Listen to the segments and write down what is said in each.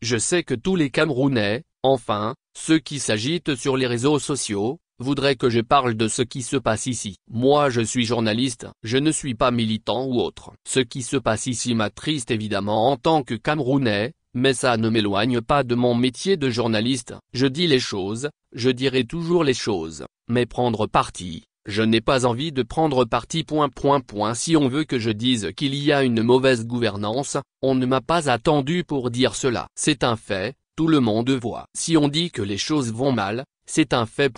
Je sais que tous les Camerounais, enfin, ceux qui s'agitent sur les réseaux sociaux, voudraient que je parle de ce qui se passe ici. Moi je suis journaliste, je ne suis pas militant ou autre. Ce qui se passe ici m'attriste évidemment en tant que Camerounais, mais ça ne m'éloigne pas de mon métier de journaliste. Je dis les choses, je dirai toujours les choses, mais prendre parti, je n'ai pas envie de prendre parti. Si on veut que je dise qu'il y a une mauvaise gouvernance, on ne m'a pas attendu pour dire cela. C'est un fait, tout le monde voit. Si on dit que les choses vont mal, c'est un fait.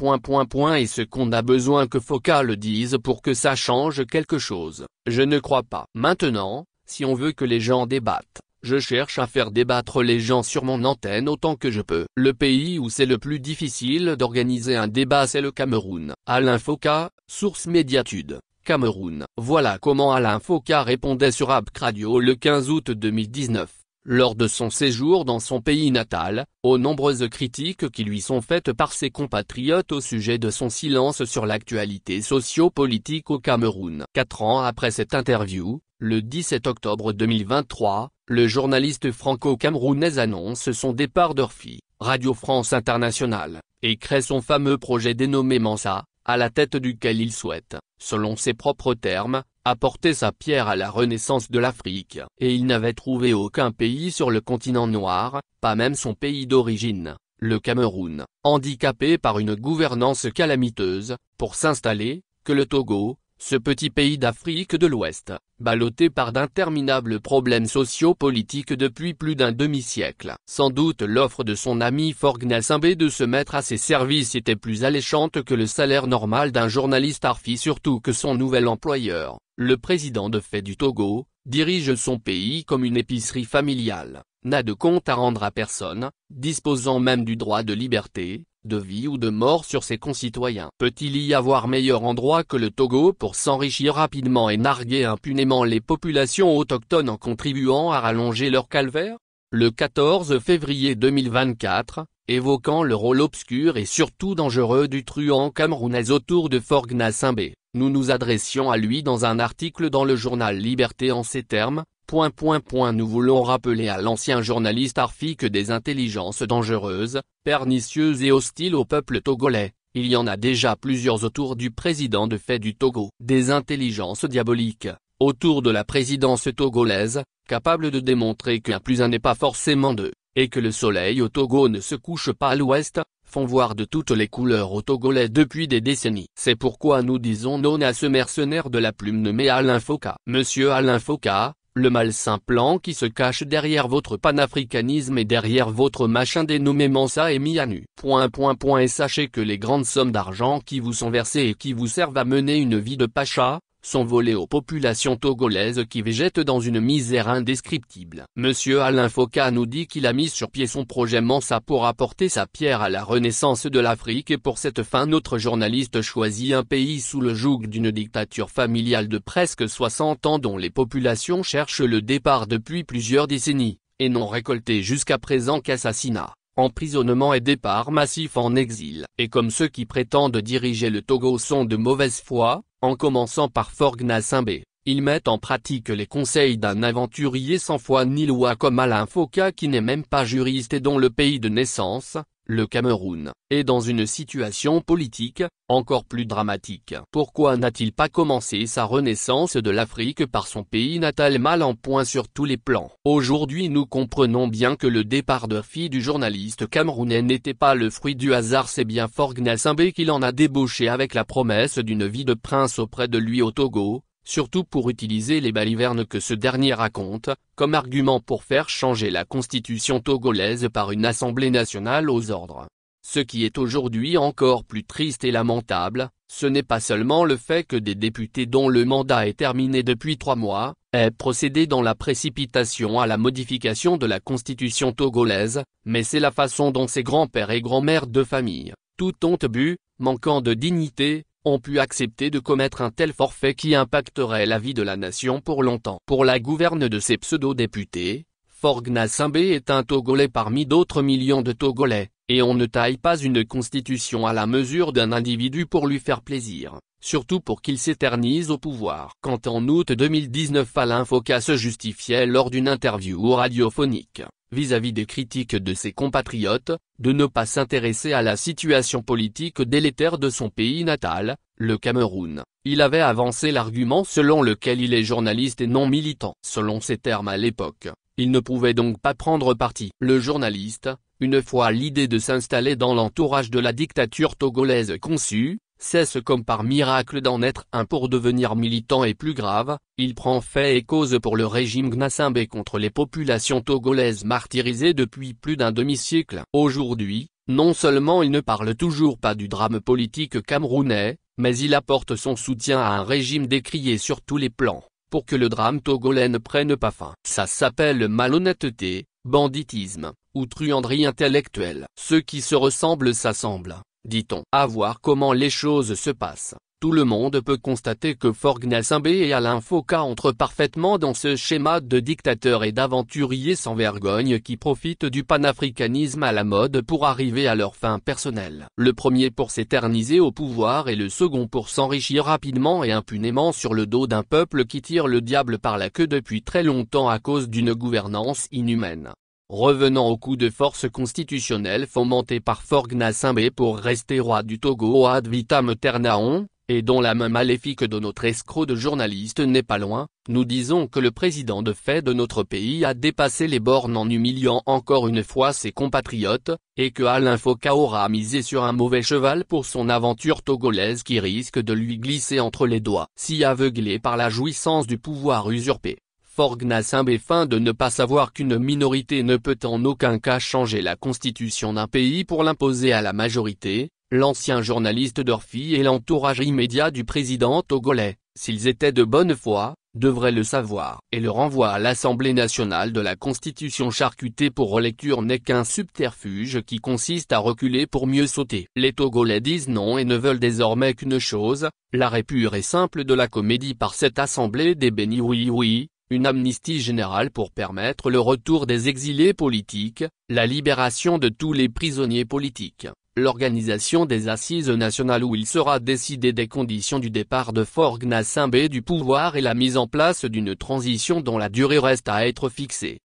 Et ce qu'on a besoin que Foka le dise pour que ça change quelque chose, je ne crois pas. Maintenant, si on veut que les gens débattent, je cherche à faire débattre les gens sur mon antenne autant que je peux. Le pays où c'est le plus difficile d'organiser un débat c'est le Cameroun. Alain Foka, source Médiatude, Cameroun. Voilà comment Alain Foka répondait sur Abc Radio le 15 août 2019. Lors de son séjour dans son pays natal, aux nombreuses critiques qui lui sont faites par ses compatriotes au sujet de son silence sur l'actualité socio-politique au Cameroun. 4 ans après cette interview, le 17 octobre 2023, le journaliste franco-camerounaise annonce son départ d'RFI, Radio France Internationale, et crée son fameux projet dénommé Mensa, à la tête duquel il souhaite, selon ses propres termes, apporter sa pierre à la renaissance de l'Afrique. Et il n'avait trouvé aucun pays sur le continent noir, pas même son pays d'origine, le Cameroun, handicapé par une gouvernance calamiteuse, pour s'installer, que le Togo, ce petit pays d'Afrique de l'Ouest, ballotté par d'interminables problèmes socio-politiques depuis plus d'un demi-siècle. Sans doute l'offre de son ami Forgue Gnassingbé de se mettre à ses services était plus alléchante que le salaire normal d'un journaliste RFI, surtout que son nouvel employeur, le président de fait du Togo, dirige son pays comme une épicerie familiale, n'a de compte à rendre à personne, disposant même du droit de liberté, de vie ou de mort sur ses concitoyens. Peut-il y avoir meilleur endroit que le Togo pour s'enrichir rapidement et narguer impunément les populations autochtones en contribuant à rallonger leur calvaire? Le 14 février 2024, évoquant le rôle obscur et surtout dangereux du truand camerounais autour de Forgue Gnassingbé, nous nous adressions à lui dans un article dans le journal Liberté en ces termes. Nous voulons rappeler à l'ancien journaliste RFI que des intelligences dangereuses, pernicieuses et hostiles au peuple togolais, il y en a déjà plusieurs autour du président de fait du Togo. Des intelligences diaboliques, autour de la présidence togolaise, capables de démontrer qu'un plus un n'est pas forcément deux, et que le soleil au Togo ne se couche pas à l'ouest, font voir de toutes les couleurs aux Togolais depuis des décennies. C'est pourquoi nous disons non à ce mercenaire de la plume nommé Alain Foka. Monsieur Alain Foka, le malsain plan qui se cache derrière votre panafricanisme et derrière votre machin dénommé Mensa est mis à nu. Et sachez que les grandes sommes d'argent qui vous sont versées et qui vous servent à mener une vie de pacha, sont volées aux populations togolaises qui végètent dans une misère indescriptible. Monsieur Alain Foka nous dit qu'il a mis sur pied son projet Mensa pour apporter sa pierre à la renaissance de l'Afrique et pour cette fin notre journaliste choisit un pays sous le joug d'une dictature familiale de presque 60 ans dont les populations cherchent le départ depuis plusieurs décennies, et n'ont récolté jusqu'à présent qu'assassinats, emprisonnement et départ massif en exil. Et comme ceux qui prétendent diriger le Togo sont de mauvaise foi, en commençant par Forgue Gnassingbé, ils mettent en pratique les conseils d'un aventurier sans foi ni loi comme Alain Foka qui n'est même pas juriste et dont le pays de naissance, le Cameroun, est dans une situation politique, encore plus dramatique. Pourquoi n'a-t-il pas commencé sa renaissance de l'Afrique par son pays natal mal en point sur tous les plans? Aujourd'hui nous comprenons bien que le départ de RFI du journaliste camerounais n'était pas le fruit du hasard, c'est bien Forgue Gnassingbé qui l'en a débauché avec la promesse d'une vie de prince auprès de lui au Togo, surtout pour utiliser les balivernes que ce dernier raconte, comme argument pour faire changer la constitution togolaise par une assemblée nationale aux ordres. Ce qui est aujourd'hui encore plus triste et lamentable, ce n'est pas seulement le fait que des députés dont le mandat est terminé depuis 3 mois, aient procédé dans la précipitation à la modification de la constitution togolaise, mais c'est la façon dont ces grands-pères et grands-mères de famille, tout honte bu, manquant de dignité, ont pu accepter de commettre un tel forfait qui impacterait la vie de la nation pour longtemps. Pour la gouverne de ces pseudo-députés, Forgue Gnassingbé est un Togolais parmi d'autres millions de Togolais, et on ne taille pas une constitution à la mesure d'un individu pour lui faire plaisir, surtout pour qu'il s'éternise au pouvoir. Quand en août 2019 Alain Foka se justifiait lors d'une interview radiophonique, vis-à-vis des critiques de ses compatriotes, de ne pas s'intéresser à la situation politique délétère de son pays natal, le Cameroun. Il avait avancé l'argument selon lequel il est journaliste et non militant. Selon ses termes à l'époque, il ne pouvait donc pas prendre parti. Le journaliste, une fois l'idée de s'installer dans l'entourage de la dictature togolaise conçue, cesse comme par miracle d'en être un pour devenir militant et plus grave, il prend fait et cause pour le régime Gnassingbé contre les populations togolaises martyrisées depuis plus d'un demi-siècle. Aujourd'hui, non seulement il ne parle toujours pas du drame politique camerounais, mais il apporte son soutien à un régime décrié sur tous les plans, pour que le drame togolais ne prenne pas fin. Ça s'appelle malhonnêteté, banditisme, ou truanderie intellectuelle. Ceux qui se ressemblent s'assemblent, dit-on. À voir comment les choses se passent. Tout le monde peut constater que Faure Gnassingbé et Alain Foka entrent parfaitement dans ce schéma de dictateurs et d'aventuriers sans vergogne qui profitent du panafricanisme à la mode pour arriver à leurs fins personnelles. Le premier pour s'éterniser au pouvoir et le second pour s'enrichir rapidement et impunément sur le dos d'un peuple qui tire le diable par la queue depuis très longtemps à cause d'une gouvernance inhumaine. Revenant au coup de force constitutionnel fomenté par Faure Gnassingbé pour rester roi du Togo ad vitam aeternam, et dont la main maléfique de notre escroc de journaliste n'est pas loin, nous disons que le président de fait de notre pays a dépassé les bornes en humiliant encore une fois ses compatriotes, et que Alain Foka aura misé sur un mauvais cheval pour son aventure togolaise qui risque de lui glisser entre les doigts. Si aveuglé par la jouissance du pouvoir usurpé, Faure Gnassingbé feint de ne pas savoir qu'une minorité ne peut en aucun cas changer la constitution d'un pays pour l'imposer à la majorité. L'ancien journaliste d'Orphy et l'entourage immédiat du président togolais, s'ils étaient de bonne foi, devraient le savoir. Et le renvoi à l'Assemblée nationale de la Constitution charcutée pour relecture n'est qu'un subterfuge qui consiste à reculer pour mieux sauter. Les Togolais disent non et ne veulent désormais qu'une chose, l'arrêt pur et simple de la comédie par cette Assemblée des bénis oui, une amnistie générale pour permettre le retour des exilés politiques, la libération de tous les prisonniers politiques, l'organisation des assises nationales où il sera décidé des conditions du départ de Faure Gnassingbé du pouvoir et la mise en place d'une transition dont la durée reste à être fixée.